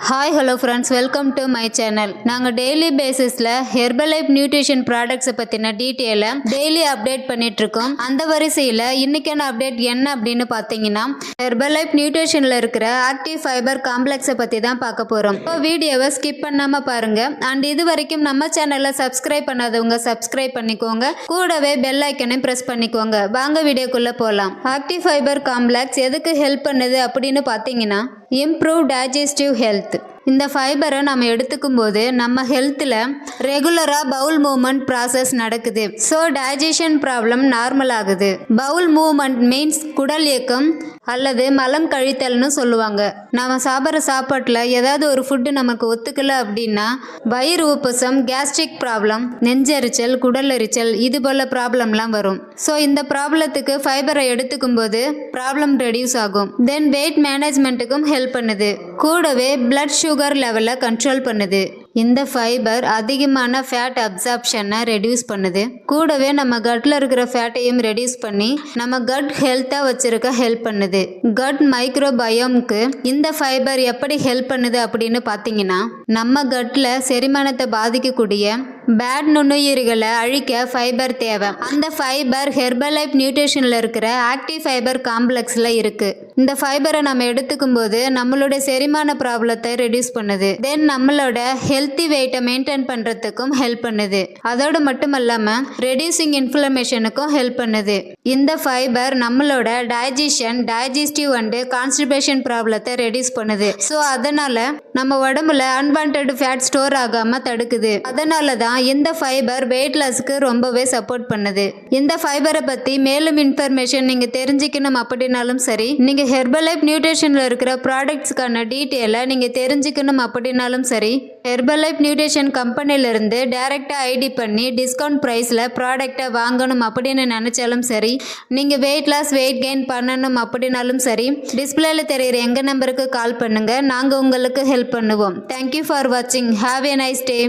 Hi hello friends, welcome to my channel. நாங்கள் daily பேசிஸில் Herbalife nutrition ப்ராடக்ட்ஸை பற்றின டீட்டெயிலை டெய்லி அப்டேட் பண்ணிகிட்ருக்கோம். அந்த வரிசையில் இன்றைக்கான அப்டேட் என்ன அப்படின்னு பார்த்தீங்கன்னா, ஹெர்பலைஃப் நியூட்ரிஷனில் இருக்கிற ஆக்டிவ் ஃபைபர் காம்ப்ளெக்ஸை பற்றி தான் பார்க்க போகிறோம். இப்போ வீடியோவை ஸ்கிப் பண்ணாமல் பாருங்கள். அண்ட் இது வரைக்கும் நம்ம சேனலை சப்ஸ்கிரைப் பண்ணாதவங்க சப்ஸ்கிரைப் பண்ணிக்கோங்க. கூடவே பெல் ஐக்கனையும் ப்ரெஸ் பண்ணிக்கோங்க. வாங்க வீடியோக்குள்ளே போகலாம். ஆக்டிவ் ஃபைபர் காம்ப்ளெக்ஸ் எதுக்கு ஹெல்ப் பண்ணுது அப்படின்னு பார்த்தீங்கன்னா, இம்ப்ரூவ் டைஜஸ்டிவ் ஹெல்த். இந்த ஃபைபரை நம்ம எடுத்துக்கும் போது நம்ம ஹெல்த்தில் ரெகுலராக பவுல் மூவ்மெண்ட் ப்ராசஸ் நடக்குது. ஸோ டைஜஷன் ப்ராப்ளம் நார்மல் ஆகுது. பவுல் மூவ்மெண்ட் மீன்ஸ் குடல் இயக்கம் அல்லது மலம் கழித்தல்னு சொல்லுவாங்க. நம்ம சாப்பிட்ற சாப்பாட்டில் ஏதாவது ஒரு ஃபுட்டு நமக்கு ஒத்துக்கலை அப்படின்னா வயிறு உப்புசம், கேஸ்ட்ரிக் ப்ராப்ளம், நெஞ்செரிச்சல், குடல் எரிச்சல் இது போல் ப்ராப்ளம்லாம் வரும். ஸோ இந்த ப்ராப்ளத்துக்கு ஃபைபரை எடுத்துக்கும் போது ப்ராப்ளம் ரெடியூஸ் ஆகும். தென் வெயிட் மேனேஜ்மெண்ட்டுக்கும் ஹெல்ப் பண்ணுது. கூடவே பிளட் சுகர் லெவலை கண்ட்ரோல் பண்ணுது. இந்த ஃபைபர் அதிகமான ஃபேட் அப்சார்ப்ஷனை ரெடியூஸ் பண்ணுது. கூடவே நம்ம கட்டில் இருக்கிற ஃபேட்டையும் ரெடியூஸ் பண்ணி நம்ம கட் ஹெல்த்தாக வச்சுருக்க ஹெல்ப் பண்ணுது. கட் மைக்ரோபயோம்க்கு இந்த ஃபைபர் எப்படி ஹெல்ப் பண்ணுது அப்படின்னு பார்த்தீங்கன்னா, நம்ம கட்டில் செரிமானத்தை பாதிக்கக்கூடிய பேட் நுண்ணுயிரிகளை அழிக்க ஃபைபர் தேவை. அந்த ஃபைபர் ஹெர்பலைஃப் நியூட்ரிஷனில் இருக்கிற ஆக்டிவ் ஃபைபர் காம்ப்ளெக்ஸில் இருக்குது. இந்த ஃபைபரை நம்ம எடுத்துக்கும் போது நம்மளோட செரிமான ப்ராப்ளத்தை ரெடியூஸ் பண்ணுது. தென் நம்மளோட ஹெல்த்தி வெயிட்டை மெயின்டைன் பண்ணுறதுக்கும் ஹெல்ப் பண்ணுது. அதோடு மட்டும் இல்லாமல் ரெடியூசிங் இன்ஃப்ளமேஷனுக்கும் ஹெல்ப் பண்ணுது. இந்த ஃபைபர் நம்மளோட டைஜஸ்டிவ் அண்டு கான்ஸ்டிபேஷன் ப்ராப்ளத்தை ரெடியூஸ் பண்ணுது. ஸோ அதனால் நம்ம உடம்புல அன்வான்ட் ஃபேட் ஸ்டோர் ஆகாமல் தடுக்குது. அதனால தான் இந்த ஃபைபர் வெயிட் லாஸ்க்கு ரொம்பவே சப்போர்ட் பண்ணுது. இந்த ஃபைபரை பற்றி மேலும் இன்ஃபர்மேஷன் நீங்கள் தெரிஞ்சுக்கணும் அப்படின்னாலும் சரி, நீங்கள் ஹெர்பலைஃப் நியூட்ரிஷனில் இருக்கிற ப்ராடக்ட்ஸ்க்கான டீட்டெயிலை நீங்கள் தெரிஞ்சுக்கணும் அப்படின்னாலும் சரி, ஹெர்பலைஃப் நியூட்ரிஷன் கம்பெனிலிருந்து டைரெக்டாக ஐடி பண்ணி டிஸ்கவுண்ட் ப்ரைஸில் ப்ராடக்டை வாங்கணும் அப்படின்னு நினச்சாலும் சரி, நீங்கள் வெயிட் லாஸ், வெயிட் கெயின் பண்ணணும் அப்படின்னாலும் சரி, டிஸ்பிளேல தெரிகிற எங்கள் நம்பருக்கு கால் பண்ணுங்கள். நாங்கள் உங்களுக்கு ஹெல்ப் பண்ணுவோம். தேங்க்யூ ஃபார் வாட்சிங். Have a nice day.